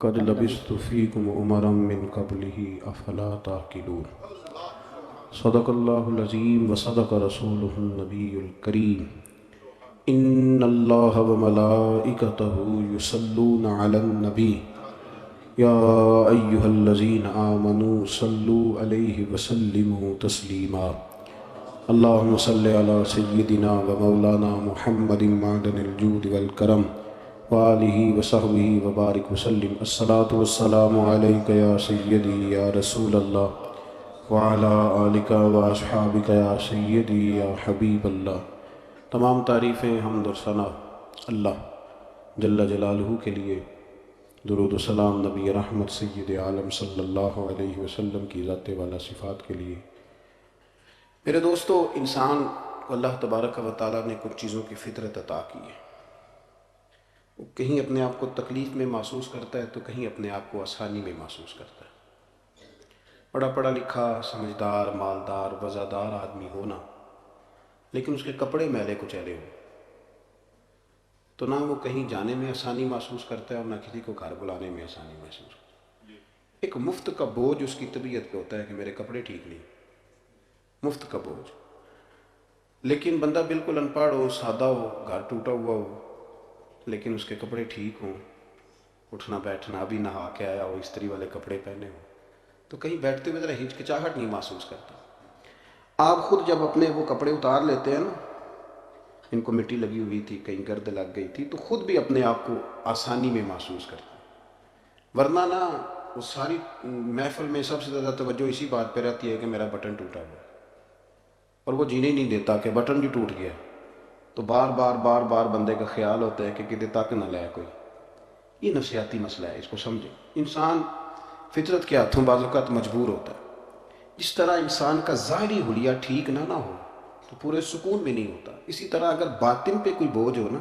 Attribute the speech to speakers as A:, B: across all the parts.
A: قد لبثت فيكم أمرا من قبله أفلا تعقلون صدق الله العظيم وصدق رسوله النبي الكريم إن الله وملائكته يصلون على النبي يا أيها الذين آمنوا صلوا عليه وسلموا تسليما اللهم صل على سيدنا ومولانا محمد معدن الجود والكرم وآلہ وصحبہ وبارک وسلم الصلاة والسلام علیکہ یا سیدی یا رسول اللہ وعلا آلکہ واصحابکہ یا سیدی یا حبیب اللہ۔ تمام تعریفیں حمد و ثنا اللہ جل جلالہ کے لیے، درود و سلام نبی رحمت سید عالم صلی اللہ علیہ وسلم کی ذات والا صفات کے لیے۔ میرے دوستو، انسان کو اللہ تبارک و تعالیٰ نے کچھ چیزوں کی فطرت عطا کی ہے۔ کہیں اپنے آپ کو تکلیف میں محسوس کرتا ہے تو کہیں اپنے آپ کو آسانی میں محسوس کرتا ہے۔ بڑا پڑھا لکھا، سمجھدار، مالدار، وزادار آدمی ہونا، لیکن اس کے کپڑے میلے کچیلے ہوں تو نہ وہ کہیں جانے میں آسانی محسوس کرتا ہے اور نہ کسی کو گھر بلانے میں آسانی محسوس کرتا ہے۔ ایک مفت کا بوجھ اس کی طبیعت پہ ہوتا ہے کہ میرے کپڑے ٹھیک نہیں، مفت کا بوجھ۔ لیکن بندہ بالکل ان پڑھ ہو، سادہ ہو، گھر ٹوٹا ہوا ہو، لیکن اس کے کپڑے ٹھیک ہوں، اٹھنا بیٹھنا، ابھی نہا کے آیا ہو، استری والے کپڑے پہنے ہوں، تو کہیں بیٹھتے ہوئے ذرا ہچکچاہٹ نہیں محسوس کرتا۔ آپ خود جب اپنے وہ کپڑے اتار لیتے ہیں نا، ان کو مٹی لگی ہوئی تھی، کہیں گرد لگ گئی تھی، تو خود بھی اپنے آپ کو آسانی میں محسوس کرتے ہیں۔ ورنہ نا وہ ساری محفل میں سب سے زیادہ توجہ اسی بات پہ رہتی ہے کہ میرا بٹن ٹوٹا ہوا ہے، اور وہ جینے نہیں دیتا کہ بٹن بھی ٹوٹ گیا، تو بار بار بندے کا خیال ہوتا ہے کہ کدے تک نہ لائے کوئی۔ یہ نفسیاتی مسئلہ ہے، اس کو سمجھیں۔ انسان فطرت کے ہاتھوں بعض اوقات مجبور ہوتا ہے۔ جس طرح انسان کا ظاہری حلیہ ٹھیک نہ ہو تو پورے سکون میں نہیں ہوتا، اسی طرح اگر باطن پہ کوئی بوجھ ہو نا،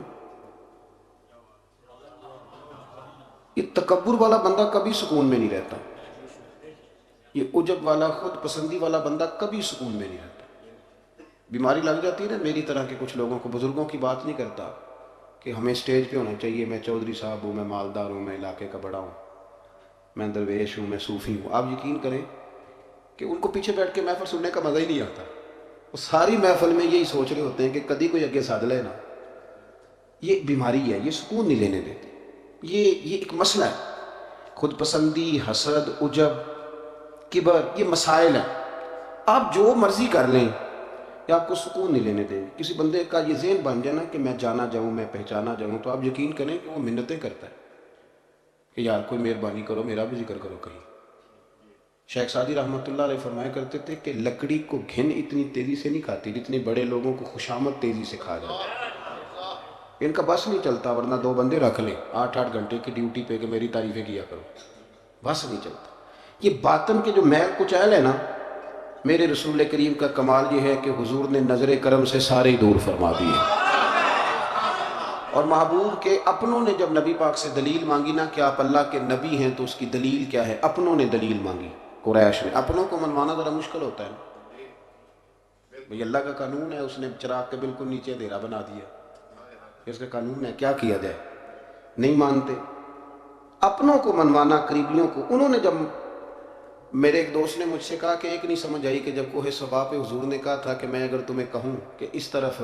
A: یہ تکبر والا بندہ کبھی سکون میں نہیں رہتا، یہ عجب والا، خود پسندی والا بندہ کبھی سکون میں نہیں رہتا۔ بیماری لگ جاتی ہے نا میری طرح کے کچھ لوگوں کو، بزرگوں کی بات نہیں کرتا کہ ہمیں سٹیج پہ ہونا چاہیے، میں چودھری صاحب ہوں، میں مالدار ہوں، میں علاقے کا بڑا ہوں، میں درویش ہوں، میں صوفی ہوں۔ آپ یقین کریں کہ ان کو پیچھے بیٹھ کے محفل سننے کا مزہ ہی نہیں آتا، وہ ساری محفل میں یہی سوچ رہے ہوتے ہیں کہ کدی کوئی اگے ساتھ لے نا۔ یہ بیماری ہے، یہ سکون نہیں لینے دیتی، یہ ایک مسئلہ ہے۔ خود پسندی، حسد، عجب، کبر، یہ مسائل ہیں۔ آپ جو مرضی کر لیں، یہ آپ کو سکون نہیں لینے دیں۔ کسی بندے کا یہ ذہن بن جائے نا کہ میں جانا جاؤں، میں پہچانا جاؤں، تو آپ یقین کریں کہ وہ منتیں کرتا ہے کہ یار کوئی مہربانی کرو، میرا بھی ذکر کرو کہیں۔ شیخ سعدی رحمۃ اللہ علیہ فرمایا کرتے تھے کہ لکڑی کو گھن اتنی تیزی سے نہیں کھاتی جتنی بڑے لوگوں کو خوشامد تیزی سے کھا جاتا ہے۔ ان کا بس نہیں چلتا، ورنہ 2 بندے رکھ لیں 8 گھنٹے کی ڈیوٹی پہ کہ میری تعریفیں کیا کرو، بس نہیں چلتا۔ یہ باطن کے جو میل کچیل ہے نا، میرے رسول کریم کا کمال یہ ہے کہ حضور نے نظر کرم سے سارے دور فرما دیے، اور محبوب کے اپنوں نے جب نبی پاک سے دلیل مانگی نا کہ آپ اللہ کے نبی ہیں تو اس کی دلیل کیا ہے، اپنوں نے دلیل مانگی۔ قریش نے، اپنوں کو منوانا ذرا مشکل ہوتا ہے نا، بھئی اللہ کا قانون ہے، اس نے چراغ کے بالکل نیچے اندھیرا بنا دیا، اس کا قانون ہے، کیا کیا جائے، نہیں مانتے۔ اپنوں کو منوانا، قریبیوں کو، انہوں نے جب، میرے ایک دوست نے مجھ سے کہا کہ ایک نہیں سمجھ آئی کہ جب کوہ صفا پہ حضور نے کہا تھا کہ میں اگر تمہیں کہوں کہ اس طرف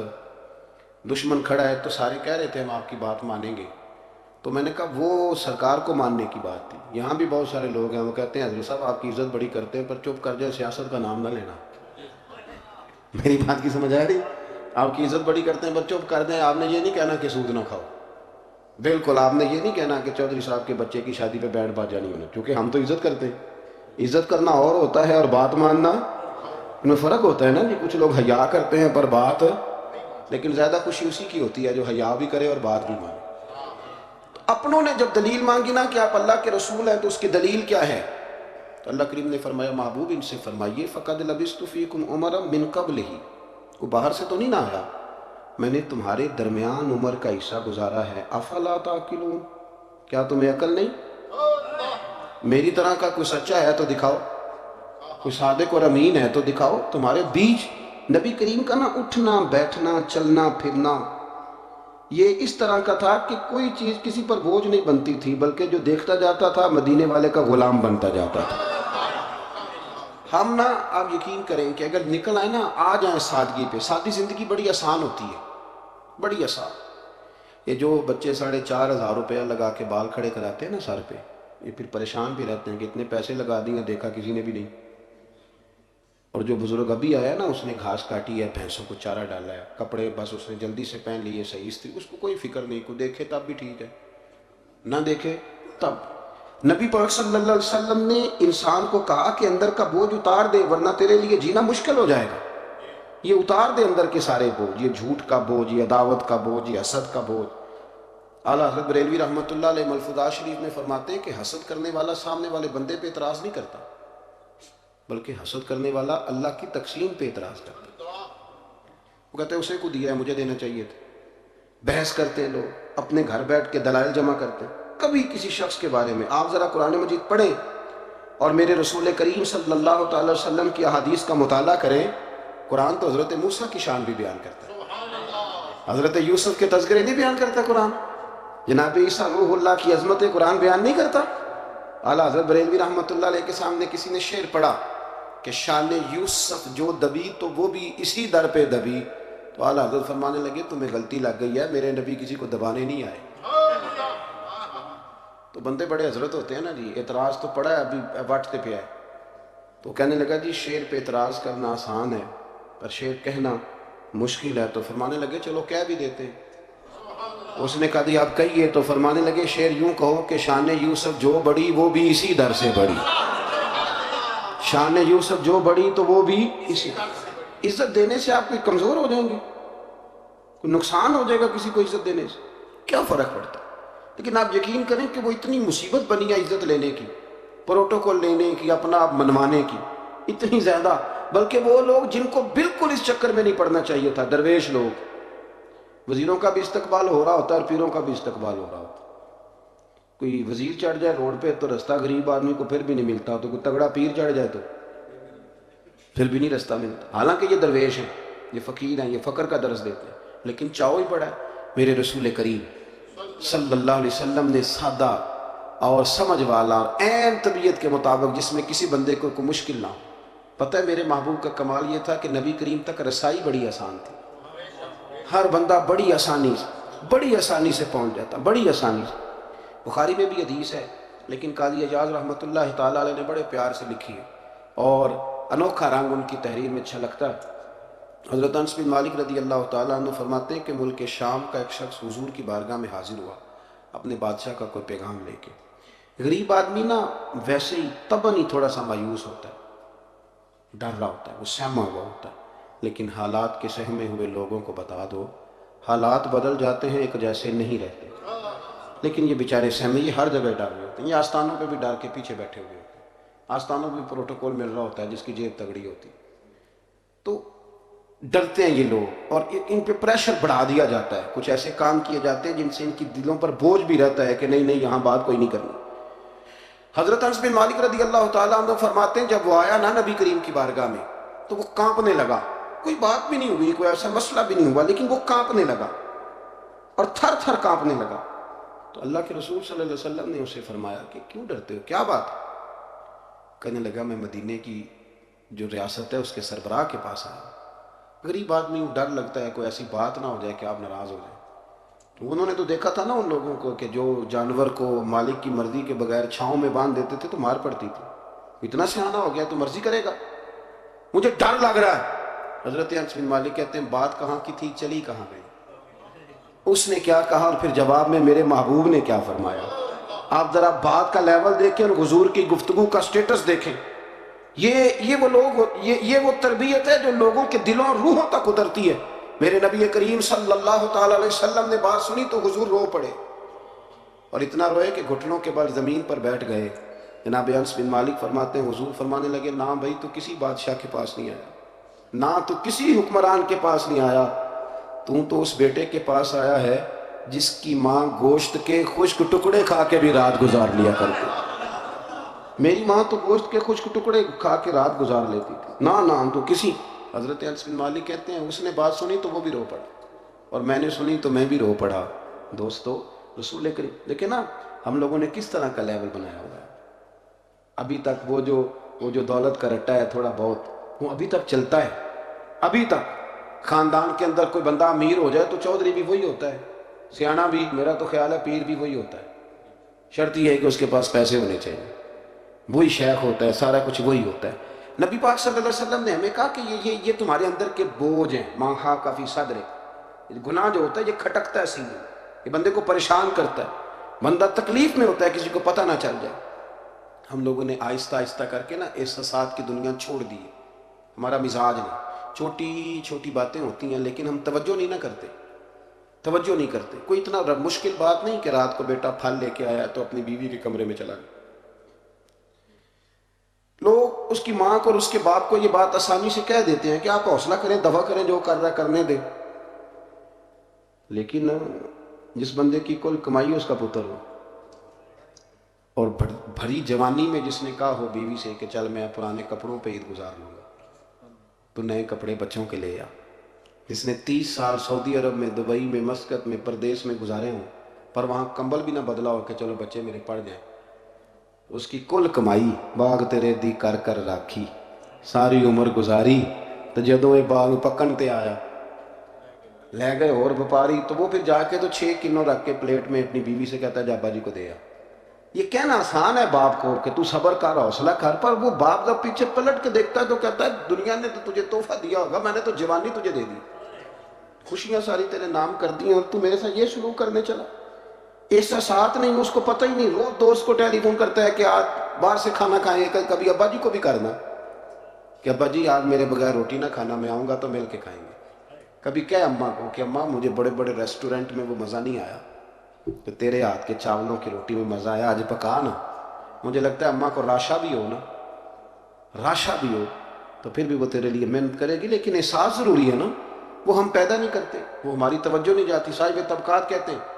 A: دشمن کھڑا ہے تو سارے کہہ رہے تھے ہم آپ کی بات مانیں گے، تو میں نے کہا وہ سرکار کو ماننے کی بات تھی۔ یہاں بھی بہت سارے لوگ ہیں وہ کہتے ہیں حضرت صاحب آپ کی عزت بڑی کرتے ہیں پر چپ کر جائے، سیاست کا نام نہ لینا۔ میری بات کی سمجھ آ رہی؟ آپ کی عزت بڑی کرتے ہیں پر چپ کر دیں، آپ نے یہ نہیں کہنا کہ سود نہ کھاؤ، بالکل آپ نے یہ نہیں کہنا کہ چودھری صاحب کے بچے کی شادی پہ بینڈ باجا نہیں ہونا، کیونکہ ہم تو عزت کرتے ہیں۔ عزت کرنا اور ہوتا ہے اور بات ماننا، ان میں فرق ہوتا ہے نا جی۔ کچھ لوگ حیا کرتے ہیں پر بات، لیکن زیادہ خوشی اسی کی ہوتی ہے جو حیا بھی کرے اور بات بھی مانے۔ اپنوں نے جب دلیل مانگی نا کہ آپ اللہ کے رسول ہیں تو اس کی دلیل کیا ہے، تو اللہ کریم نے فرمایا محبوب ان سے فرمائیے فقد لبثت فیکم عمرا من قبلہ، وہ باہر سے تو نہیں نہ آیا، میں نے تمہارے درمیان عمر کا حصہ گزارا ہے، افلا تعقلون، کیا تمہیں عقل نہیں؟ میری طرح کا کوئی سچا ہے تو دکھاؤ، کوئی صادق اور امین ہے تو دکھاؤ۔ تمہارے بیچ نبی کریم کا نا اٹھنا بیٹھنا چلنا پھرنا، یہ اس طرح کا تھا کہ کوئی چیز کسی پر بوجھ نہیں بنتی تھی، بلکہ جو دیکھتا جاتا تھا مدینے والے کا غلام بنتا جاتا تھا۔ ہم نا آپ یقین کریں کہ اگر نکل آئے نا، آ جائیں سادگی پہ، سادی زندگی بڑی آسان ہوتی ہے، بڑی آسان۔ یہ جو بچے 4,500 روپیہ لگا کے بال کھڑے کراتے ہیں نا سر پہ، یہ پھر پریشان بھی رہتے ہیں کہ اتنے پیسے لگا دیں گے، دیکھا کسی نے بھی نہیں۔ اور جو بزرگ ابھی آیا نا، اس نے گھاس کاٹی ہے، بھینسوں کو چارہ ڈالا ہے، کپڑے بس اس نے جلدی سے پہن لیے، صحیح استری، اس کو کوئی فکر نہیں، کو دیکھے تب بھی ٹھیک ہے، نہ دیکھے تب۔ نبی پاک صلی اللہ علیہ وسلم نے انسان کو کہا کہ اندر کا بوجھ اتار دے، ورنہ تیرے لیے جینا مشکل ہو جائے گا۔ یہ اتار دے اندر کے سارے بوجھ، یہ جھوٹ کا بوجھ، یہ عداوت کا بوجھ، یہ حسد کا بوجھ۔ اعلیٰ حضرت بریلوی رحمۃ اللہ علیہ ملفوظات شریف میں فرماتے ہیں کہ حسد کرنے والا سامنے والے بندے پہ اعتراض نہیں کرتا، بلکہ حسد کرنے والا اللہ کی تقسیم پہ اعتراض کرتا۔ وہ کہتے ہیں اسے کو دیا ہے، مجھے دینا چاہیے تھا۔ بحث کرتے ہیں لوگ، اپنے گھر بیٹھ کے دلائل جمع کرتے ہیں۔ کبھی کسی شخص کے بارے میں آپ ذرا قرآن مجید پڑھیں اور میرے رسول کریم صلی اللہ تعالی وسلم کی احادیث کا مطالعہ کریں۔ قرآن تو حضرت موسیٰ کی شان بھی بیان کرتا ہے، حضرت یوسف کے تذکرے نہیں بیان کرتا قرآن، جناب عیسیٰ روح اللہ کی عظمت قرآن بیان نہیں کرتا۔ اعلیٰ حضرت بریلوی رحمۃ اللہ علیہ کے سامنے کسی نے شعر پڑھا کہ شان یوسف جو دبی تو وہ بھی اسی در پہ دبی، تو اعلیٰ حضرت فرمانے لگے تمہیں غلطی لگ گئی ہے، میرے نبی کسی کو دبانے نہیں آئے۔ تو بندے بڑے حضرت ہوتے ہیں نا جی، اعتراض تو پڑا ہے، ابھی واٹتے پہ آئے، تو کہنے لگا جی شعر پہ اعتراض کرنا آسان ہے پر شعر کہنا مشکل ہے، تو فرمانے لگے چلو کہہ بھی دیتے ہیں۔ اس نے کہا جی آپ کہیے، تو فرمانے لگے شعر یوں کہو کہ شان یوسف جو بڑی وہ بھی اسی در سے بڑی، شان یوسف جو بڑی تو وہ بھی اسی۔ عزت دینے سے آپ کوئی کمزور ہو جائیں گے؟ کوئی نقصان ہو جائے گا کسی کو عزت دینے سے؟ کیا فرق پڑتا ہے؟ لیکن آپ یقین کریں کہ وہ اتنی مصیبت بنی ہے عزت لینے کی، پروٹوکول لینے کی، اپنا آپ منوانے کی، اتنی زیادہ، بلکہ وہ لوگ جن کو بالکل اس چکر میں نہیں پڑنا چاہیے تھا، درویش لوگ، وزیروں کا بھی استقبال ہو رہا ہوتا ہے اور پیروں کا بھی استقبال ہو رہا ہوتا ہے۔ کوئی وزیر چڑھ جائے روڈ پہ تو رستہ غریب آدمی کو پھر بھی نہیں ملتا، تو کوئی تگڑا پیر چڑھ جائے تو پھر بھی نہیں رستہ ملتا، حالانکہ یہ درویش ہیں، یہ فقیر ہیں، یہ فقر کا درس دیتے ہیں، لیکن چاؤ ہی پڑا ہے۔ میرے رسول کریم صلی اللہ علیہ وسلم نے سادہ اور سمجھ والا اور عین طبیعت کے مطابق، جس میں کسی بندے کو کوئی مشکل نہ ہو۔ پتہ ہے میرے محبوب کا کمال یہ تھا کہ نبی کریم تک رسائی بڑی آسان تھی، ہر بندہ بڑی آسانی سے پہنچ جاتا، بڑی آسانی سے۔ بخاری میں بھی حدیث ہے، لیکن قاضی اعجاز رحمۃ اللہ تعالیٰ علیہ نے بڑے پیار سے لکھی ہے اور انوکھا رنگ ان کی تحریر میں اچھا لگتا ہے۔ حضرت انس بن مالک رضی اللہ تعالیٰ عنہ فرماتے ہیں کہ ملک شام کا ایک شخص حضور کی بارگاہ میں حاضر ہوا اپنے بادشاہ کا کوئی پیغام لے کے۔ غریب آدمی نا ویسے ہی طبعاً ہی تھوڑا سا مایوس ہوتا ہے، ڈر رہا ہوتا ہے، وہ سہما ہوا ہوتا ہے، لیکن حالات کے سہمے ہوئے لوگوں کو بتا دو، حالات بدل جاتے ہیں، ایک جیسے نہیں رہتے۔ لیکن یہ بیچارے سہمے، یہ ہر جگہ ڈر رہے ہوتے ہیں، یہ آستانوں پہ بھی ڈر کے پیچھے بیٹھے ہوئے ہوتے ہیں، آستانوں پہ پروٹوکول مل رہا ہوتا ہے جس کی جیب تگڑی ہوتی، تو ڈرتے ہیں یہ لوگ، اور ان پہ پریشر بڑھا دیا جاتا ہے، کچھ ایسے کام کیے جاتے ہیں جن سے ان کی دلوں پر بوجھ بھی رہتا ہے کہ نہیں یہاں بات کوئی نہیں کرنی۔ حضرت انس بن مالک رضی اللہ تعالیٰ عنہ فرماتے ہیں جب وہ آیا نا نبی کریم کی بارگاہ میں تو وہ کانپنے لگا، کوئی بات بھی نہیں ہوئی، کوئی ایسا مسئلہ بھی نہیں ہوا، لیکن وہ کانپنے لگا اور تھر تھر کانپنے لگا۔ تو اللہ کے رسول صلی اللہ علیہ وسلم نے اسے فرمایا کہ کیوں ڈرتے ہو، کیا بات؟ کہنے لگا میں مدینے کی جو ریاست ہے اس کے سربراہ کے پاس آیا، غریب آدمی ڈر لگتا ہے کوئی ایسی بات نہ ہو جائے کہ آپ ناراض ہو جائیں۔ تو انہوں نے تو دیکھا تھا نا ان لوگوں کو کہ جو جانور کو مالک کی مرضی کے بغیر چھاؤں میں باندھ دیتے تھے تو مار پڑتی تھی، اتنا سیانا ہو گیا تو مرضی کرے گا، مجھے ڈر لگ رہا ہے۔ حضرت انس بن مالک کہتے ہیں بات کہاں کی تھی، چلی کہاں گئی؟ اس نے کیا کہا اور پھر جواب میں میرے محبوب نے کیا فرمایا؟ آپ ذرا بات کا لیول دیکھیں اور حضور کی گفتگو کا سٹیٹس دیکھیں۔ یہ وہ لوگ، یہ وہ تربیت ہے جو لوگوں کے دلوں اور روحوں تک اترتی ہے۔ میرے نبی کریم صلی اللہ تعالی علیہ وسلم نے بات سنی تو حضور رو پڑے، اور اتنا روئے کہ گھٹنوں کے بل زمین پر بیٹھ گئے۔ جناب انس بن مالک فرماتے ہیں حضور فرمانے لگے نہ بھائی تو کسی بادشاہ کے پاس نہیں آیا، نہ تو کسی حکمران کے پاس نہیں آیا، تو اس بیٹے کے پاس آیا ہے جس کی ماں گوشت کے خشک ٹکڑے کھا کے بھی رات گزار لیا کرتی۔ میری ماں تو گوشت کے خشک ٹکڑے کھا کے رات گزار لیتی تھی، نہ تو کسی۔ حضرت انس بن مالک کہتے ہیں اس نے بات سنی تو وہ بھی رو پڑا اور میں نے سنی تو میں بھی رو پڑا۔ دوستو، رسول کریم دیکھیں نا ہم لوگوں نے کس طرح کا لیول بنایا ہوا ہے۔ ابھی تک وہ جو دولت کا رٹا ہے تھوڑا بہت، وہ ابھی تک چلتا ہے۔ ابھی تک خاندان کے اندر کوئی بندہ امیر ہو جائے تو چودھری بھی وہی ہوتا ہے، سیانا بھی، میرا تو خیال ہے پیر بھی وہی ہوتا ہے، شرط یہ ہے کہ اس کے پاس پیسے ہونے چاہیے، وہی شیخ ہوتا ہے، سارا کچھ وہی ہوتا ہے۔ نبی پاک صلی اللہ علیہ وسلم نے ہمیں کہا کہ یہ تمہارے اندر کے بوجھ ہیں، ماں خا کافی صدر، گناہ جو ہوتا ہے یہ کھٹکتا ہے سینے، یہ بندے کو پریشان کرتا ہے، بندہ تکلیف میں ہوتا ہے کسی کو پتہ نہ چل جائے۔ ہم لوگوں نے آہستہ آہستہ کر کے نا احساسات کی دنیا چھوڑ دی ہے، ہمارا مزاج نہیں، چھوٹی چھوٹی باتیں ہوتی ہیں لیکن ہم توجہ نہیں کرتے۔ کوئی اتنا مشکل بات نہیں کہ رات کو بیٹا پھل لے کے آیا تو اپنی بیوی کے کمرے میں چلا گیا۔ لوگ اس کی ماں کو اور اس کے باپ کو یہ بات آسانی سے کہہ دیتے ہیں کہ آپ حوصلہ کریں، دفع کریں، جو کر رہا ہے کرنے دیں، لیکن جس بندے کی کل کمائی اس کا پتر ہو اور بھری جوانی میں جس نے کہا ہو بیوی سے کہ چل میں پرانے کپڑوں پہ عید گزار لوں گا، تو نئے کپڑے بچوں کے لے آ، جس نے 30 سال سعودی عرب میں، دبئی میں، مسقط میں، پردیس میں گزارے ہوں پر وہاں کمبل بھی نہ بدلا ہو کہ چلو بچے میرے پڑھ جائیں، اس کی کل کمائی باغ تیرے دی کر کر راکھی، ساری عمر گزاری تو جدوں یہ باغ پکن تے آیا لے گئے اور وپاری، تو وہ پھر جا کے تو 6 کلو رکھ کے پلیٹ میں اپنی بیوی سے کہتا ہے جا ابا جی کو دے آ۔ یہ کہنا آسان ہے باپ کو کہ تو صبر کر، حوصلہ کر، پر وہ باپ جب پیچھے پلٹ کے دیکھتا ہے تو کہتا ہے دنیا نے تو تجھے تحفہ دیا ہوگا، میں نے تو جوانی تجھے دے دی، خوشیاں ساری تیرے نام کر دی ہیں اور تو میرے ساتھ یہ سلوک کرنے چلا۔ احساسات نہیں، اس کو پتہ ہی نہیں، روز دوست کو ٹیلی فون کرتا ہے کہ آج باہر سے کھانا کھائیں، کبھی ابا جی کو بھی کرنا کہ ابا جی آج میرے بغیر روٹی نہ کھانا، میں آؤں گا تو مل کے کھائیں گے۔ کبھی کہہ اماں کو کہ اماں مجھے بڑے بڑے ریسٹورنٹ میں وہ مزہ نہیں آیا تو تیرے ہاتھ کے چاولوں کی روٹی میں مزہ آیا، آج پکا نا۔ مجھے لگتا ہے اماں کو راشا بھی ہو نا، راشا بھی ہو تو پھر بھی وہ تیرے لیے محنت کرے گی، لیکن احساس ضروری ہے نا، وہ ہم پیدا نہیں کرتے، وہ ہماری توجہ نہیں جاتی۔ صاحب طبقات کہتے ہیں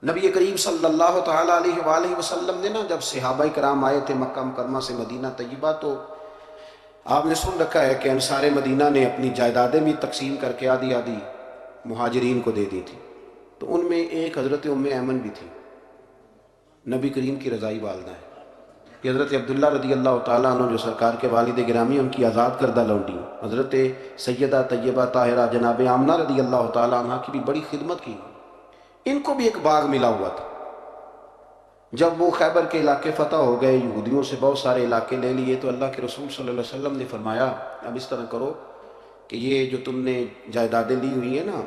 A: نبی کریم صلی اللہ تعالیٰ علیہ وآلہ وسلم نے نا جب صحابہ کرام آئے تھے مکہ مکرمہ سے مدینہ طیبہ، تو آپ نے سن رکھا ہے کہ انصار مدینہ نے اپنی جائیدادیں بھی تقسیم کر کے آدھی آدھی مہاجرین کو دے دی تھی، تو ان میں ایک حضرت ام ایمن بھی تھی، نبی کریم کی رضائی والدہ ہے، کہ حضرت عبداللہ رضی اللہ تعالیٰ عنہ جو سرکار کے والد گرامی، ان کی آزاد کردہ لونڈی، حضرت سیدہ طیبہ طاہرہ جناب آمنہ رضی اللہ تعالیٰ عنہ کی بھی بڑی خدمت کی۔ ان کو بھی ایک باغ ملا ہوا تھا، جب وہ خیبر کے علاقے فتح ہو گئے، یہودیوں سے بہت سارے علاقے لے لیے، تو اللہ کے رسول صلی اللہ علیہ وسلم نے فرمایا اب اس طرح کرو کہ یہ جو تم نے جائیدادیں لی ہوئی ہیں نا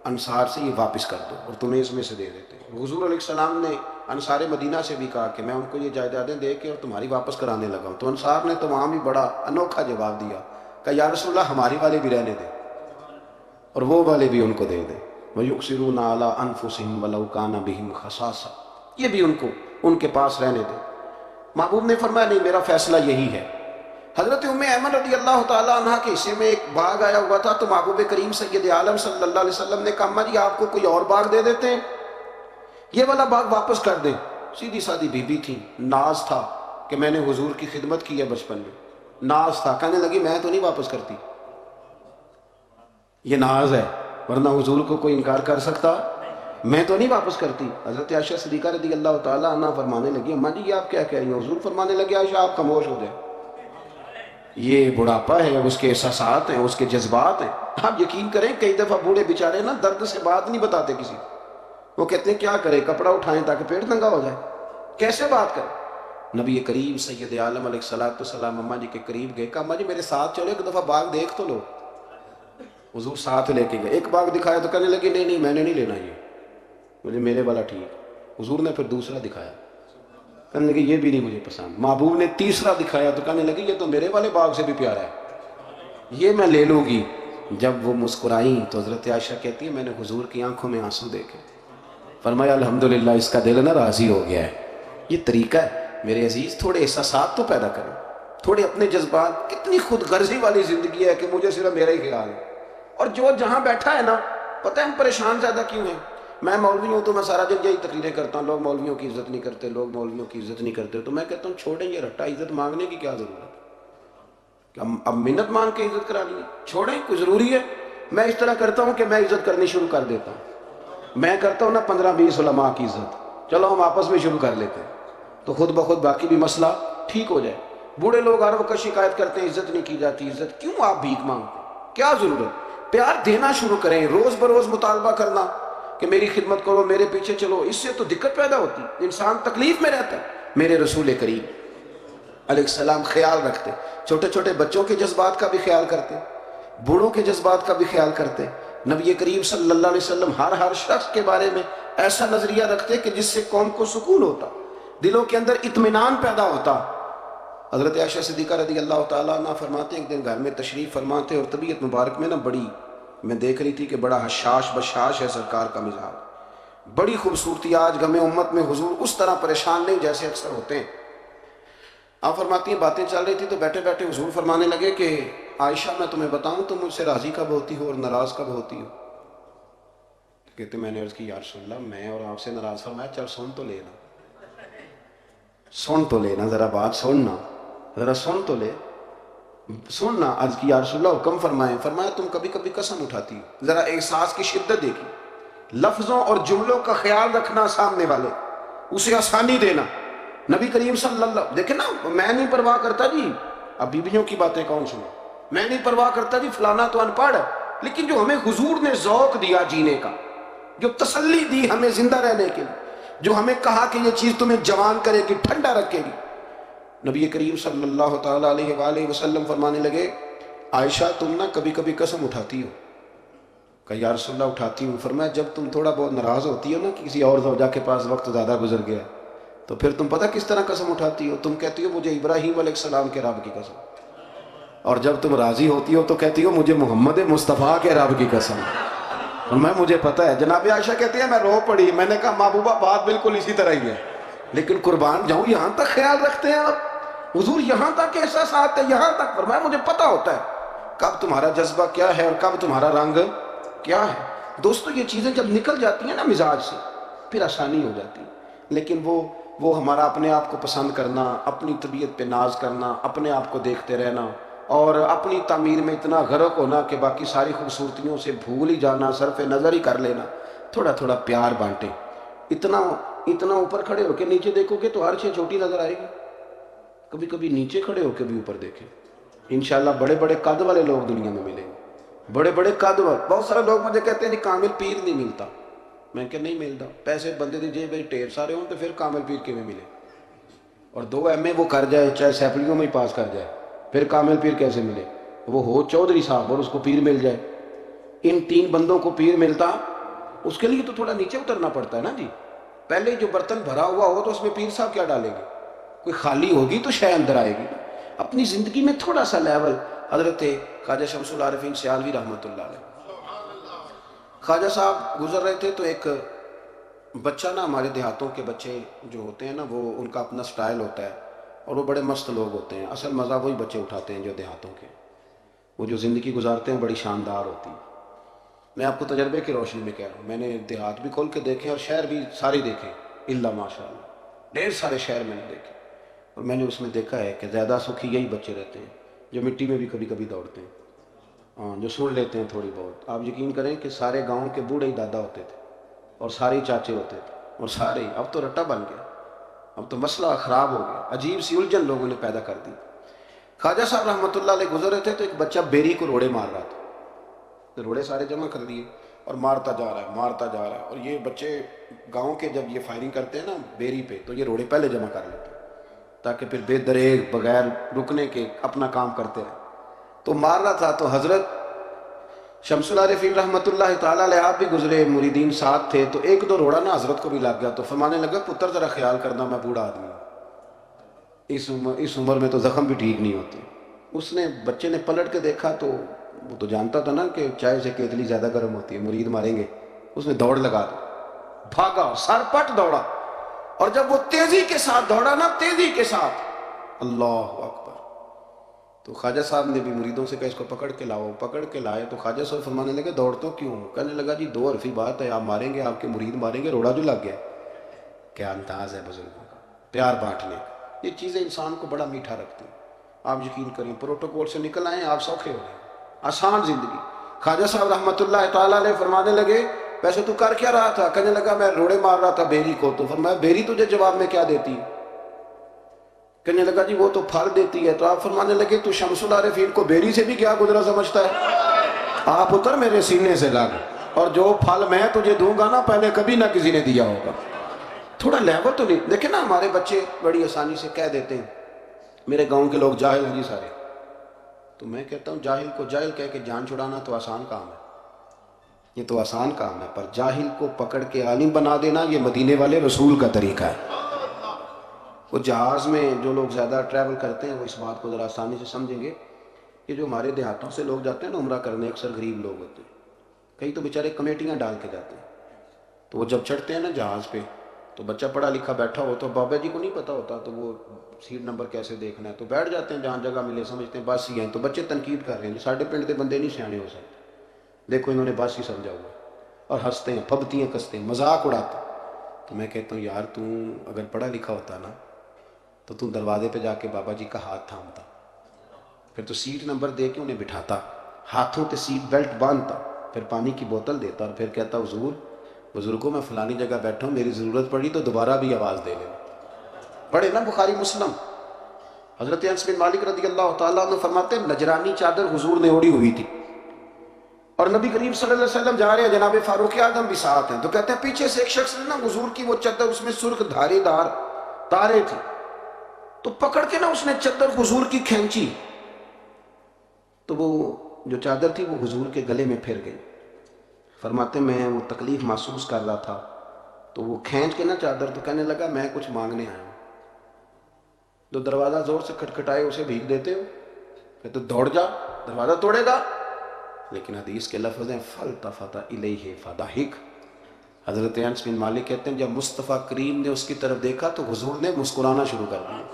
A: انصار سے، یہ واپس کر دو اور تمہیں اس میں سے دے دیتے ہیں۔ حضور علیہ السلام نے انصار مدینہ سے بھی کہا کہ میں ان کو یہ جائیدادیں دے کے اور تمہاری واپس کرانے لگا ہوں، تو انصار نے تو وہاں بھی بڑا انوکھا جواب دیا کہ یا رسول اللہ ہماری والے بھی رہنے دیں اور وہ والے بھی ان کو دے دیں، وَيُؤْثِرُونَ عَلَىٰ أَنفُسِهِمْ وَلَوْ كَانَ بِهِمْ خَصَاصَةٌ، یہ بھی ان کو ان کے پاس رہنے دیں۔ محبوب نے فرمایا نہیں، میرا فیصلہ یہی ہے۔ حضرت ام ایمن رضی اللہ تعالیٰ عنہ کے حصے میں ایک باغ آیا ہوا تھا، تو محبوب کریم سید عالم صلی اللہ علیہ وسلم نے کہا اماں جی آپ کو کوئی اور باغ دے دیتے ہیں، یہ والا باغ واپس کر دیں۔ سیدھی سادھی بی بی تھی، ناز تھا کہ میں نے حضور کی خدمت کی ہے بچپن میں، ناز تھا، کہنے لگی میں تو نہیں واپس کرتی، یہ ناز ہے، ورنہ حضور کو کوئی انکار کر سکتا، میں تو نہیں واپس کرتی۔ حضرت عائشہ صدیقہ رضی اللہ تعالیٰ عنہ فرمانے لگی اماں جی یہ آپ کیا کہہ رہی ہیں؟ حضور فرمانے لگے عائشہ آپ خاموش ہو جائیں، یہ بڑھاپا ہے، اس کے احساسات ہیں، اس کے جذبات ہیں۔ آپ یقین کریں کئی دفعہ بوڑھے بیچارے نا درد سے بات نہیں بتاتے کسی کو، وہ کہتے ہیں کیا کریں، کپڑا اٹھائیں تاکہ پیٹ ننگا ہو جائے، کیسے بات کریں۔ نبی کریم سید عالم علیہ السلام اماں جی کے قریب گئے، کہا اماں جی میرے ساتھ چلو ایک دفعہ باغ دیکھ تو لو۔ حضور ساتھ لے کے گئے، ایک باغ دکھایا تو کہنے لگی نہیں نہیں میں نے نہیں لینا، یہ مجھے میرے والا ٹھیک۔ حضور نے پھر دوسرا دکھایا، کہنے لگے یہ بھی نہیں مجھے پسند۔ محبوب نے تیسرا دکھایا تو کہنے لگے یہ تو میرے والے باغ سے بھی پیارا ہے، یہ میں لے لوں گی۔ جب وہ مسکرائیں تو حضرت عائشہ کہتی ہے میں نے حضور کی آنکھوں میں آنسو دیکھے، فرمایا الحمدللہ اس کا دل نہ راضی ہو گیا ہے۔ یہ طریقہ ہے میرے عزیز، تھوڑے احساسات تو پیدا کریں، تھوڑے اپنے جذبات۔ کتنی خود غرضی والی زندگی ہے کہ مجھے صرف میرا ہی خیال ہے، اور جو جہاں بیٹھا ہے نا، پتہ ہے ہم پریشان زیادہ کیوں ہیں؟ میں مولوی ہوں تو میں سارا دن یہی تقریریں کرتا ہوں، لوگ مولویوں کی عزت نہیں کرتے، لوگ مولویوں کی عزت نہیں کرتے، تو میں کہتا ہوں چھوڑیں یہ رٹا، عزت مانگنے کی کیا ضرورت ہے؟ اب منت مانگ کے عزت کرا لی، چھوڑیں، کوئی ضروری ہے؟ میں اس طرح کرتا ہوں کہ میں عزت کرنی شروع کر دیتا ہوں، میں کرتا ہوں نا 15-20 علماء کی عزت، چلو ہم آپس میں شروع کر لیتے ہیں تو خود بخود باقی بھی مسئلہ ٹھیک ہو جائے۔ بوڑھے لوگ ہر وقت شکایت کرتے ہیں عزت نہیں کی جاتی، عزت کیوں آپ بھیک مانگتے ہیں؟ کیا ضرورت؟ پیار دینا شروع کریں، روز بروز مطالبہ کرنا کہ میری خدمت کرو، میرے پیچھے چلو، اس سے تو دقت پیدا ہوتی، انسان تکلیف میں رہتا ہے۔ میرے رسول کریم علیہ السلام خیال رکھتے، چھوٹے چھوٹے بچوں کے جذبات کا بھی خیال کرتے، بوڑھوں کے جذبات کا بھی خیال کرتے۔ نبی کریم صلی اللہ علیہ وسلم ہر شخص کے بارے میں ایسا نظریہ رکھتے کہ جس سے قوم کو سکون ہوتا، دلوں کے اندر اطمینان پیدا ہوتا۔ حضرت عائشہ صدیقہ رضی اللہ تعالیٰ عنہ فرماتے ہیں ایک دن گھر میں تشریف فرماتے اور طبیعت مبارک میں نا بڑی، میں دیکھ رہی تھی کہ بڑا حشاش بشاش ہے سرکار کا مزاج، بڑی خوبصورتی۔ آج غم امت میں حضور اس طرح پریشان نہیں جیسے اکثر ہوتے ہیں۔ آپ فرماتی ہیں باتیں چل رہی تھی تو بیٹھے بیٹھے حضور فرمانے لگے کہ عائشہ میں تمہیں بتاؤں تم مجھ سے راضی کب ہوتی ہو اور ناراض کب ہوتی ہو؟ کہتے میں نے عرض کی یا رسول اللہ میں اور آپ سے ناراض۔ فرمایا چل سن تو لینا، سن تو لینا، ذرا بات سننا، ذرا سن تو لے، سننا۔ عرض کی یا رسول اللہ حکم فرمائیں۔ فرمایا تم کبھی کبھی قسم اٹھاتی ہو، ذرا احساس کی شدت دیکھی، لفظوں اور جملوں کا خیال رکھنا، سامنے والے اسے آسانی دینا۔ نبی کریم صلی اللہ دیکھیں نا، میں نہیں پرواہ کرتا جی، اب بیویوں کی باتیں کون سنے، میں نہیں پرواہ کرتا جی فلانا تو ان پڑھ ہے، لیکن جو ہمیں حضور نے ذوق دیا جینے کا، جو تسلی دی ہمیں زندہ رہنے کے لیے، جو ہمیں کہا کہ یہ چیز تمہیں جوان کرے گی، ٹھنڈا رکھے گی، نبی کریم صلی اللہ تعالیٰ علیہ وآلہ وسلم فرمانے لگے عائشہ تم نا کبھی کبھی قسم اٹھاتی ہو؟ کہا یا رسول اللہ اٹھاتی ہوں۔ فرمایا جب تم تھوڑا بہت ناراض ہوتی ہو نا کہ کسی اور زوجہ کے پاس وقت زیادہ گزر گیا تو پھر تم پتہ کس طرح قسم اٹھاتی ہو؟ تم کہتی ہو مجھے ابراہیم علیہ السلام کے رب کی قسم، اور جب تم راضی ہوتی ہو تو کہتی ہو مجھے محمد مصطفیٰ کے رب کی قسم۔ اور میں مجھے پتہ ہے، جناب عائشہ کہتی ہے میں رو پڑی، میں نے کہا محبوبہ بات بالکل اسی طرح ہی ہے، لیکن قربان جاؤں یہاں تک خیال رکھتے ہیں آپ، حضور یہاں تک احساسات ہے، یہاں تک۔ فرمایا مجھے پتہ ہوتا ہے کب تمہارا جذبہ کیا ہے اور کب تمہارا رنگ کیا ہے۔ دوستو یہ چیزیں جب نکل جاتی ہیں نا مزاج سے پھر آسانی ہو جاتی ہے، لیکن وہ ہمارا اپنے آپ کو پسند کرنا، اپنی طبیعت پہ ناز کرنا، اپنے آپ کو دیکھتے رہنا اور اپنی تعمیر میں اتنا غرق ہونا کہ باقی ساری خوبصورتیوں سے بھول ہی جانا، صرف نظر ہی کر لینا۔ تھوڑا تھوڑا پیار بانٹیں، اتنا اوپر کھڑے ہو کے نیچے دیکھو گے تو ہر چیز چھوٹی نظر آئے گی، کبھی کبھی نیچے کھڑے ہو کے بھی اوپر دیکھیں، انشاءاللہ بڑے بڑے قد والے لوگ دنیا میں ملیں گے، بڑے بڑے قد والے۔ بہت سارے لوگ مجھے کہتے ہیں جی کامل پیر نہیں ملتا، میں کہ نہیں ملتا، پیسے بندے دی جیب میں ڈھیر سارے ہوں تو پھر کامل پیر کے میں ملے، اور 2 ایم اے وہ کر جائے چاہے سیپلیوں میں ہی پاس کر جائے پھر کامل پیر کیسے ملے؟ وہ ہو چودھری صاحب اور اس کو پیر مل جائے، ان 3 بندوں کو پیر ملتا، اس کے لیے تو تھوڑا نیچے اترنا پڑتا ہے نا جی۔ پہلے جو برتن بھرا ہوا ہو تو اس میں پیر صاحب کیا ڈالیں گے؟ کوئی خالی ہوگی تو شے اندر آئے گی۔ اپنی زندگی میں تھوڑا سا لیول، حضرت خواجہ شمس العارفین سیالوی رحمۃ اللہ علیہ، خواجہ صاحب گزر رہے تھے تو ایک بچہ نا، ہمارے دیہاتوں کے بچے جو ہوتے ہیں نا وہ ان کا اپنا سٹائل ہوتا ہے اور وہ بڑے مست لوگ ہوتے ہیں، اصل مزہ وہی بچے اٹھاتے ہیں جو دیہاتوں کے، وہ جو زندگی گزارتے ہیں بڑی شاندار ہوتی ہے۔ میں آپ کو تجربے کی روشنی میں کہہ رہا ہوں، میں نے دیہات بھی کھول کے دیکھے اور شہر بھی سارے دیکھے، الا ماشاء اللہ ڈھیر سارے شہر میں نے دیکھے، اور میں نے اس میں دیکھا ہے کہ زیادہ سکھی یہی بچے رہتے ہیں جو مٹی میں بھی کبھی کبھی دوڑتے ہیں، جو سن لیتے ہیں تھوڑی بہت۔ آپ یقین کریں کہ سارے گاؤں کے بوڑھے ہی دادا ہوتے تھے اور سارے چاچے ہوتے تھے اور سارے ہی، اب تو رٹا بن گیا، اب تو مسئلہ خراب ہو گیا، عجیب سی الجھن لوگوں نے پیدا کر دی۔ خواجہ صاحب رحمۃ اللہ علیہ گزر رہے تھے تو ایک بچہ بیری کو روڑے مار رہا تھا، تو روڑے سارے جمع کر دیے اور مارتا جا رہا ہے مارتا جا رہا ہے، اور یہ بچے گاؤں کے جب یہ فائرنگ کرتے ہیں نا بیری پہ تو یہ روڑے پہلے جمع کر لیتے ہیں تاکہ پھر بے دریغ بغیر رکنے کے اپنا کام کرتے رہیں۔ تو مار رہا تھا تو حضرت شمس العارفین رحمۃ اللہ تعالیٰ علیہ آپ بھی گزرے، مریدین ساتھ تھے، تو 1-2 روڑا نا حضرت کو بھی لگ گیا، تو فرمانے لگا پتر ذرا خیال کرنا میں بوڑھا آدمی ہوں، اس عمر میں تو زخم بھی ٹھیک نہیں ہوتے۔ اس نے بچے نے پلٹ کے دیکھا تو وہ تو جانتا تھا نا کہ چائے سے کیتلی زیادہ گرم ہوتی ہے، مرید ماریں گے، اس نے دوڑ لگا دی، بھاگا، سر پٹ دوڑا، اور جب وہ تیزی کے ساتھ دوڑا نا، تیزی کے ساتھ، اللہ اکبر، تو خواجہ صاحب نے بھی مریدوں سے کہا اس کو پکڑ کے لاؤ، پکڑ کے لائے تو خواجہ صاحب فرمانے لگے دوڑ تو کیوں؟ کہنے لگا جی 2 حرفی بات ہے، آپ ماریں گے، آپ کے مرید ماریں گے، روڑا جو لگ گیا۔ کیا انداز ہے بزرگوں کا، پیار بانٹنے کا، یہ چیزیں انسان کو بڑا میٹھا رکھتی ہیں۔ آپ یقین کریں پروٹوکول سے نکل آئیں آپ سوکھے ہو گئے، آسان زندگی، خواجہ صاحب رحمۃ اللہ تعالیٰ علیہ فرمانے لگے ویسے تو کر کیا رہا تھا؟ کہنے لگا میں روڑے مار رہا تھا بیری کو. تو فرمایا بیری تجھے جواب میں کیا دیتی ہے؟ کہنے لگا جی وہ تو پھل دیتی ہے. تو آپ فرمانے لگے تو شمس العارفین کو بیری سے بھی کیا گزرا سمجھتا ہے؟ آپ اتر میرے سینے سے لگ، اور جو پھل میں تجھے دوں گا نا پہلے کبھی نہ کسی نے دیا ہوگا. تھوڑا لیول تو نہیں. دیکھیں نا ہمارے بچے بڑی آسانی سے کہہ دیتے ہیں میرے گاؤں کے لوگ جاہل ہیں جی سارے. تو میں کہتا ہوں جاہل کو جاہل کہہ کے جان چھڑانا تو آسان کام ہے، یہ تو آسان کام ہے، پر جاہل کو پکڑ کے عالم بنا دینا یہ مدینے والے رسول کا طریقہ ہے. وہ جہاز میں جو لوگ زیادہ ٹریول کرتے ہیں وہ اس بات کو ذرا آسانی سے سمجھیں گے کہ جو ہمارے دیہاتوں سے لوگ جاتے ہیں نا عمرہ کرنے، اکثر غریب لوگ ہوتے ہیں، کئی تو بیچارے کمیٹیاں ڈال کے جاتے ہیں. تو وہ جب چڑھتے ہیں نا جہاز پہ تو بچہ پڑھا لکھا بیٹھا ہو تو بابا جی کو نہیں پتہ ہوتا تو وہ سیٹ نمبر کیسے دیکھنا ہے، تو بیٹھ جاتے ہیں جہاں جگہ ملے، سمجھتے ہیں بس ہی ہیں. تو بچے تنقید کر رہے ہیں ساڈے پنڈ دے بندے نہیں سیانے ہو سکتے، دیکھو انہوں نے بس ہی سمجھا ہوا، اور ہنستے ہیں پھبتی ہیں کستے ہیں مذاق اڑاتے. تو میں کہتا ہوں یار تو اگر پڑھا لکھا ہوتا نا تو دروازے پہ جا کے بابا جی کا ہاتھ تھامتا، پھر تو سیٹ نمبر دے کے انہیں بٹھاتا، ہاتھوں پہ سیٹ بیلٹ باندھتا، پھر پانی کی بوتل دیتا اور پھر کہتا حضور بزرگوں میں فلانی جگہ بیٹھا ہوں، میری ضرورت پڑی تو دوبارہ بھی آواز دے لینا. پڑھے نا بخاری مسلم. حضرت انس بن مالک رضی اللہ تعالیٰ عنہ فرماتے ہیں نجرانی چادر حضور نے اوڑھی ہوئی تھی اور نبی کریم صلی اللہ علیہ وسلم جا رہے ہیں، جناب فاروق اعظم بھی ساتھ ہیں. تو کہتے ہیں پیچھے سے ایک شخص نے نا حضور کی وہ چادر، اس میں سرخ دھاری دار تارے تھے، تو پکڑ کے نا اس نے چادر حضور کی کھینچی، تو وہ جو چادر تھی وہ حضور کے گلے میں پھر گئی. فرماتے میں وہ تکلیف محسوس کر رہا تھا تو وہ کھینچ کے نا چادر، تو کہنے لگا میں کچھ مانگنے آیا ہوں. تو دروازہ زور سے کھٹکھٹائے اسے بھیگ دیتے ہو کہ تو دوڑ جا دروازہ توڑے گا. لیکن حدیث کے لفظ ہیں فَالْتَفَتَ إِلَيْهِ فَضَحِكَ. حضرت انس بن مالک کہتے ہیں جب مصطفیٰ کریم نے اس کی طرف دیکھا تو حضور نے مسکرانا شروع کر دیا.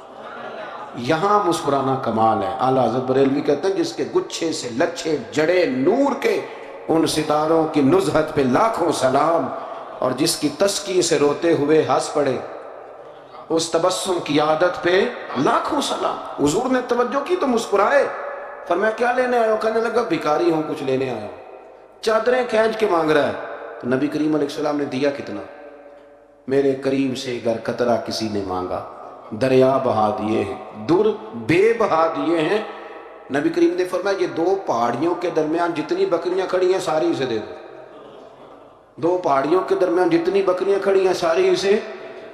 A: یہاں مسکرانا کمال ہے. اعلیٰ حضرت بریلوی کہتے ہیں جس کے گچھے سے لچھے جڑے نور کے ان ستاروں کی نزہت پہ لاکھوں سلام، اور جس کی تسکی سے روتے ہوئے ہنس پڑے اس تبسم کی عادت پہ لاکھوں سلام. حضور نے توجہ کی تو مسکرائے. فرمایا کیا لینے آئے ہو؟ کہنے لگا بھکاری ہوں کچھ لینے آیا ہوں. چادریں کھینچ کے مانگ رہا ہے. تو نبی کریم علیہ السلام نے دیا کتنا؟ میرے کریم سے اگر قطرہ کسی نے مانگا دریا بہا دیے ہیں، در بے بہا دیے ہیں. نبی کریم نے فرمایا یہ دو پہاڑیوں کے درمیان جتنی بکریاں کھڑی ہیں ساری اسے دے دو. دو پہاڑیوں کے درمیان جتنی بکریاں کھڑی ہیں ساری اسے.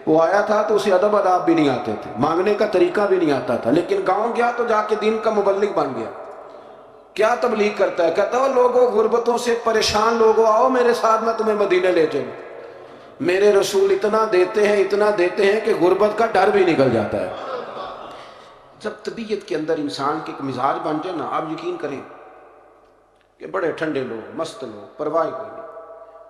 A: وہ آیا تھا تو اسے ادب آداب بھی نہیں آتے تھے، مانگنے کا طریقہ بھی نہیں آتا تھا، لیکن گاؤں گیا تو جا کے دین کا مبلغ بن گیا. کیا تبلیغ کرتا ہے؟ کہتا ہے لوگوں غربتوں سے پریشان لوگوں آؤ میرے ساتھ میں تمہیں مدینے لے چلوں. میرے رسول اتنا دیتے ہیں کہ غربت کا ڈر بھی نکل جاتا ہے. جب طبیعت کے اندر انسان کے ایک مزاج بن جائے نا، آپ یقین کریں کہ بڑے ٹھنڈے لوگ، مست لوگ، پرواہ کوئی نہیں.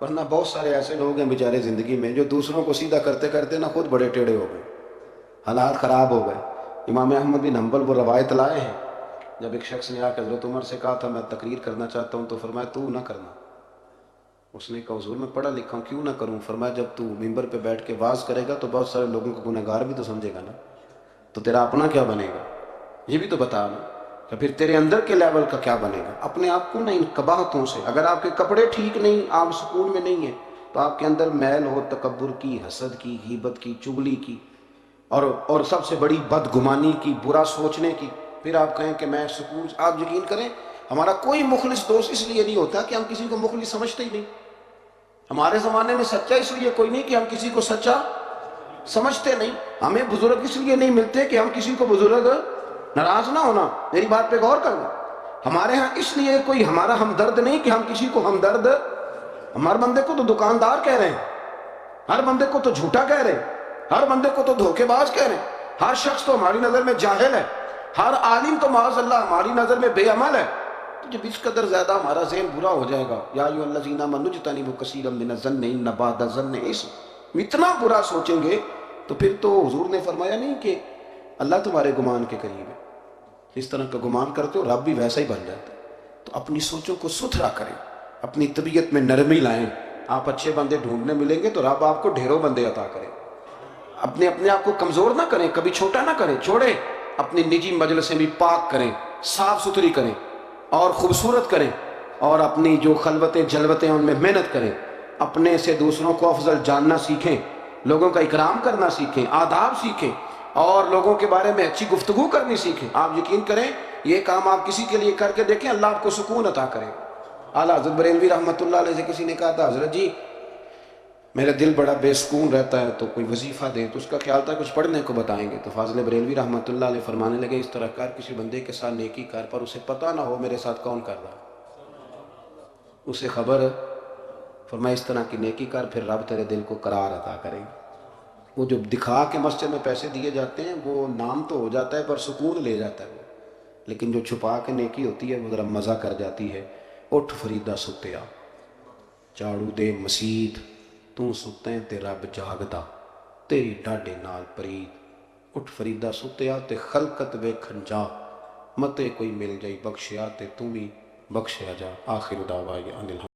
A: ورنہ بہت سارے ایسے لوگ ہیں بیچارے زندگی میں جو دوسروں کو سیدھا کرتے کرتے نا خود بڑے ٹیڑے ہو گئے، حالات خراب ہو گئے. امام احمد بن حنبل وہ روایت لائے ہیں، جب ایک شخص نے آ کے حضرت عمر سے کہا تھا میں تقریر کرنا چاہتا ہوں، تو فرمایا تو نہ کرنا. اس نے کہا حضور میں پڑھا لکھا ہوں کیوں نہ کروں؟ فرمایا جب تو ممبر پہ بیٹھ کے واز کرے گا تو بہت سارے لوگوں کو گنہگار بھی تو سمجھے گا نا، تو تیرا اپنا کیا بنے گا یہ بھی تو بتا نا، کہ پھر تیرے اندر کے لیول کا کیا بنے گا. اپنے آپ کو نا ان قباحتوں سے، اگر آپ کے کپڑے ٹھیک نہیں، آپ سکون میں نہیں ہیں، تو آپ کے اندر میل ہو تکبر کی، حسد کی، غیبت کی، چغلی کی، اور سب سے بڑی بدگمانی کی، برا سوچنے کی، پھر آپ کہیں کہ میں سکون. آپ یقین کریں ہمارا کوئی مخلص دوست اس لیے نہیں ہوتا کہ ہم کسی کو مخلص سمجھتے ہی نہیں. ہمارے زمانے میں سچا اس لیے کوئی نہیں کہ ہم کسی کو سچا سمجھتے نہیں. ہمیں بزرگ اس لیے نہیں ملتے کہ ہم کسی کو بزرگ ناراض نہ ہونا. میری بات پہ غور کرنا. ہمارے ہاں اس لیے کوئی ہمارا ہمدرد نہیں کہ ہم کسی کو ہمدرد. ہمارے بندے کو تو دکاندار کہہ رہے ہیں، ہر بندے کو تو جھوٹا کہہ رہے ہیں، ہر بندے کو تو دھوکے باز کہہ رہے ہیں، ہر شخص تو ہماری نظر میں جاہل ہے، ہر عالم تو معاذ اللہ ہماری نظر میں بے عمل ہے. تو جب اس قدر زیادہ ہمارا ذہن برا ہو جائے گا، یا ایھا الذین آمنوا اجتنبوا کثیرا من الظن ان بعض الظن اثم، اتنا برا سوچیں گے تو پھر تو حضور نے فرمایا نہیں کہ اللہ تمہارے گمان کے قریب ہے. اس طرح کا گمان کرتے ہو رب بھی ویسا ہی بن جاتا ہے. تو اپنی سوچوں کو ستھرا کریں، اپنی طبیعت میں نرمی لائیں. آپ اچھے بندے ڈھونڈنے ملیں گے تو رب آپ کو ڈھیروں بندے عطا کرے. اپنے آپ کو کمزور نہ کریں، کبھی چھوٹا نہ کریں. چھوڑیں اپنی نجی مجلسیں بھی پاک کریں، صاف ستھری کریں اور خوبصورت کریں. اور اپنی جو خلوتیں جلوتیں ان میں محنت کریں، اپنے سے دوسروں کو افضل جاننا سیکھیں، لوگوں کا اکرام کرنا سیکھیں، آداب سیکھیں، اور لوگوں کے بارے میں اچھی گفتگو کرنی سیکھیں۔ آپ یقین کریں یہ کام آپ کسی کے لیے کر کے دیکھیں، اللہ آپ کو سکون عطا کرے۔ اعلیٰ حضرت بریلوی رحمۃ اللہ علیہ سے کسی نے کہا تھا حضرت جی میرا دل بڑا بے سکون رہتا ہے تو کوئی وظیفہ دیں، تو اس کا خیال تھا کچھ پڑھنے کو بتائیں گے۔ تو فاضل بریلوی رحمۃ اللہ علیہ فرمانے لگے اس طرح کر کسی بندے کے ساتھ نیکی کر پر اسے پتہ نہ ہو میرے ساتھ کون کر رہا، اسے خبر ہے۔ فرمایا اس طرح کی نیکی کر پھر رب تیرے دل کو قرار عطا کرے گا۔ وہ جو دکھا کے مسجد میں پیسے دیے جاتے ہیں وہ نام تو ہو جاتا ہے پر سکون لے جاتا ہے وہ، لیکن جو چھپا کے نیکی ہوتی ہے وہ ذرا مزہ کر جاتی ہے۔ اٹھ فریدہ ستیا جھاڑو دے مسیت تو ستیں تے رب جاگدا تیری ڈاڈے نال پرید۔ اٹھ فریدہ ستیا تے خلقت ویکھن جا متے کوئی مل جائی بخشیا تے تو بھی بخشیا جا۔ آخر دعوانا